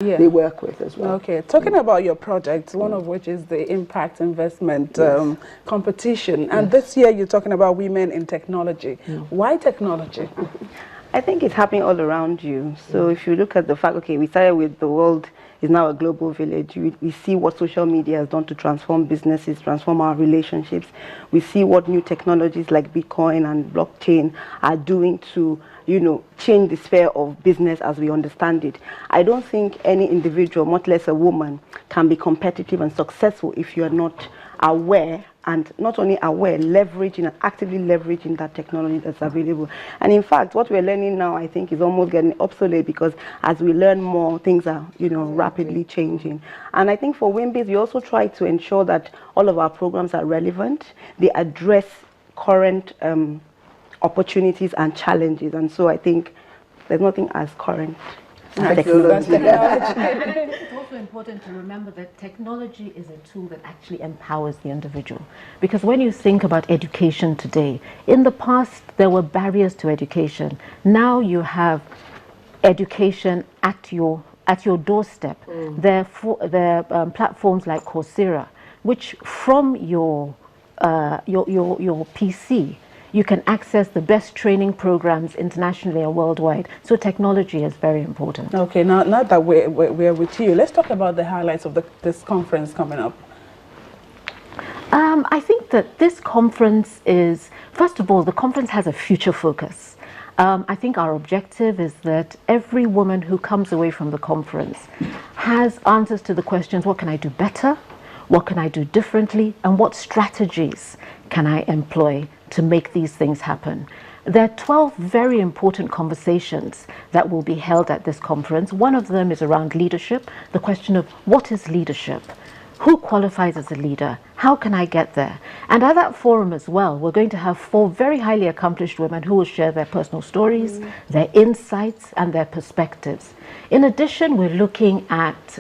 they work with as well. Okay, talking about your project, one of which is the impact investment competition, and this year you're talking about women in technology. Why technology? I think it's happening all around you. So if you look at the fact, okay, we started with the world is now a global village. We see what social media has done to transform businesses, transform our relationships. We see what new technologies like Bitcoin and blockchain are doing to, you know, change the sphere of business as we understand it. I don't think any individual, much less a woman, can be competitive and successful if you are not aware, and not only aware, leveraging and actively leveraging that technology that's available. And in fact, what we're learning now, I think, is almost getting obsolete, because as we learn more, things are, you know, rapidly changing. And I think for WIMBIZ, we also try to ensure that all of our programs are relevant. They address current opportunities and challenges. And so I think there's nothing as current as technology. It's also important to remember that technology is a tool that actually empowers the individual. Because when you think about education today, in the past there were barriers to education. Now you have education at your doorstep. There are platforms like Coursera, which from your PC, you can access the best training programs internationally and worldwide. So technology is very important. Okay, now that we're with you, let's talk about the highlights of this conference coming up. I think that this conference is, first of all, the conference has a future focus. I think our objective is that every woman who comes away from the conference has answers to the questions: what can I do better? What can I do differently? And what strategies can I employ to make these things happen? There are 12 very important conversations that will be held at this conference. One of them is around leadership, the question of what is leadership? Who qualifies as a leader? How can I get there? And at that forum as well, we're going to have 4 very highly accomplished women who will share their personal stories, their insights, and their perspectives. In addition, we're looking at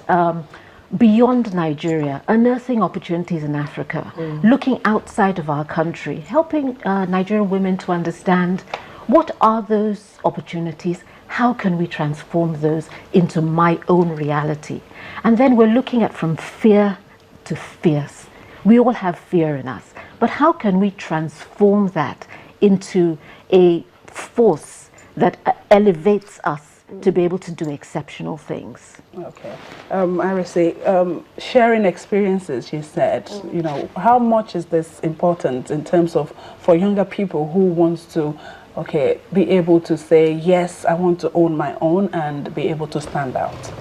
beyond Nigeria, unearthing opportunities in Africa, looking outside of our country, helping Nigerian women to understand what are those opportunities, how can we transform those into my own reality. And then we're looking at from fear to fierce. We all have fear in us, but how can we transform that into a force that elevates us to be able to do exceptional things? Okay. Iris, sharing experiences, you said, you know, how much is this important in terms of for younger people who wants to, okay, be able to say, yes, I want to own my own and be able to stand out?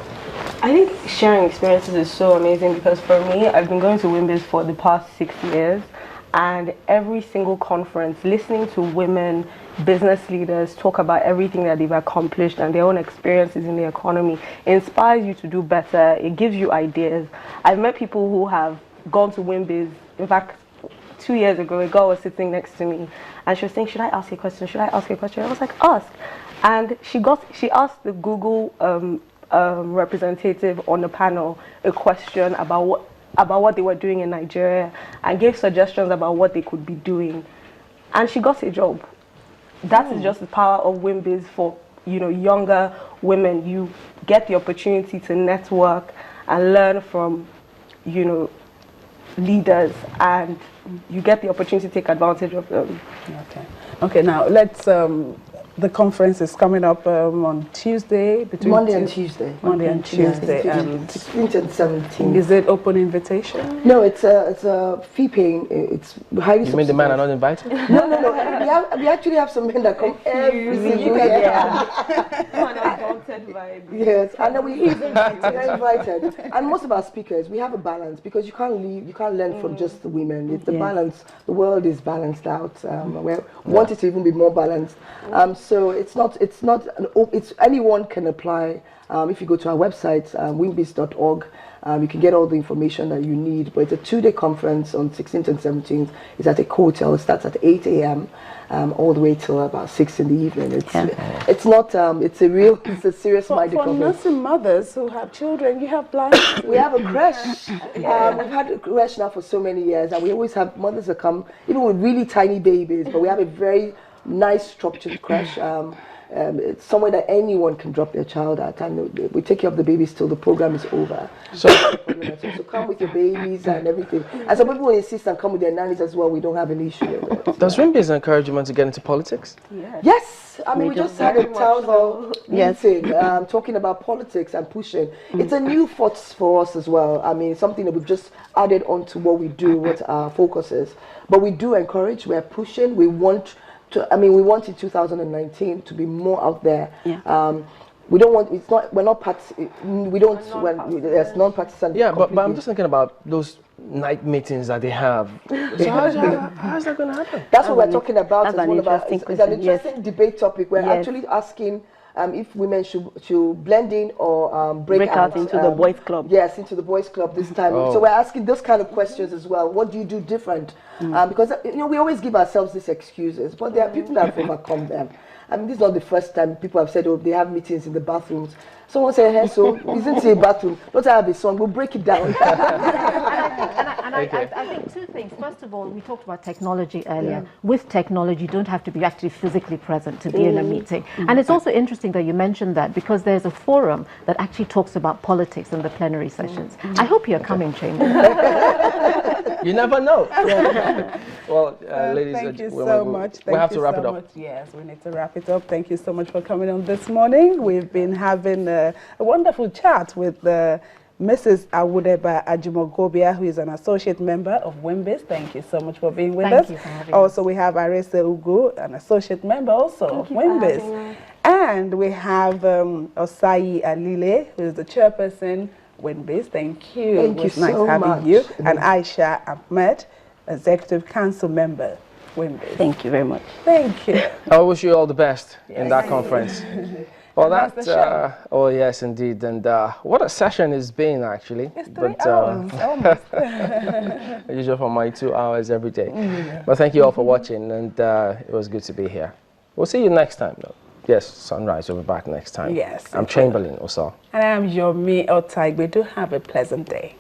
I think sharing experiences is so amazing, because for me, I've been going to WIMBIZ for the past 6 years, and every single conference, listening to women business leaders talk about everything that they've accomplished and their own experiences in the economy inspires you to do better. It gives you ideas. I've met people who have gone to WIMBIZ. In fact, 2 years ago, a girl was sitting next to me and she was saying, should I ask you a question? Should I ask you a question? I was like, ask. And she asked the Google representative on the panel a question about what they were doing in Nigeria, and gave suggestions about what they could be doing, and she got a job. That is just the power of WIMBIZ for, you know, younger women. You get the opportunity to network and learn from, you know, leaders, and you get the opportunity to take advantage of them. Okay, now let's the conference is coming up on Tuesday, between Monday and Tuesday. Monday and Tuesday. Yes, 16th and 17th. Is it open invitation? No, it's a fee paying. It's highly subsidized. You mean the men are not invited? No. We actually have some men that come every single year. Yes, and then we're invited. And most of our speakers, we have a balance, because you can't learn from just the women. It's the balance. The world is balanced out. We want it to even be more balanced. So it's anyone can apply. If you go to our website, WIMBIZ.org, you can get all the information that you need. But it's a 2-day conference on 16th and 17th. It's at a hotel. It starts at 8 a.m. All the way till about 6 in the evening. It's a serious-minded conference. For nursing mothers who have children, you have plans. We have a creche. We've had a creche now for so many years, and we always have mothers that come, even with really tiny babies. But we have a very nice structured creche. it's somewhere that anyone can drop their child at, and we take care of the babies till the program is over. So, So come with your babies and everything. And some people insist and come with their nannies as well. We don't have an issue with it. does WIMBIZ encourage women to get into politics? Yes, I mean we just had a town hall Yes. meeting talking about politics and pushing. It's a new thought for us as well. I mean, something that we've just added on to what we do, what our focus is. But we do encourage. We're pushing. We want to. I mean, we want in 2019 to be more out there. Yeah. We don't want. It's not. We're not we don't. When there's non-partisan. Yeah, but I'm completely. just thinking about those night meetings that they have. So how's that going to happen? That's what we're talking about. That's as an one of our- interesting it's an question, yes. interesting debate topic. We're Yes. actually asking if women should blend in or break out into the boys' club. Yes, into the boys' club this time. Oh. So we're asking those kind of questions as well. What do you do different? Because we always give ourselves these excuses, but there are people that have overcome them. I mean, this is not the first time people have said, oh, they have meetings in the bathrooms. Someone said, hey, so isn't it a bathroom? Don't I have a son? We'll break it down. I think two things. First of all, we talked about technology earlier. With technology, you don't have to be actually physically present to be in a meeting. And it's also interesting that you mentioned that because there's a forum that actually talks about politics in the plenary sessions. I hope you're coming, Chamber. You never know. Well, ladies Thank and you gentlemen, so much. we have to wrap it up. Yes, we need to wrap it up. Thank you so much for coming on this morning. We've been having a wonderful chat with Mrs. Awudeba Ajimogobia, who is an associate member of WIMBIZ. Thank you so much for being with us. Thank you for having us. Also, we have Arese Ugu, an associate member also of WIMBIZ. And we have Osayi Alile, who is the chairperson WIMBIZ. Thank you. Thank It you was nice so having much. you. And Aisha Ahmed, executive council member, WIMBIZ. Thank you very much. Thank you. I wish you all the best in that conference. Well, That's the show. oh yes, indeed, and what a session it's been actually. It's 3 hours, almost. Usually for my 2 hours every day. But thank you all for watching, and it was good to be here. We'll see you next time, though. Yes, Sunrise will be back next time. Yes, I'm it Chamberlain Osayi. And I'm Yomi Otaigbe. Do have a pleasant day.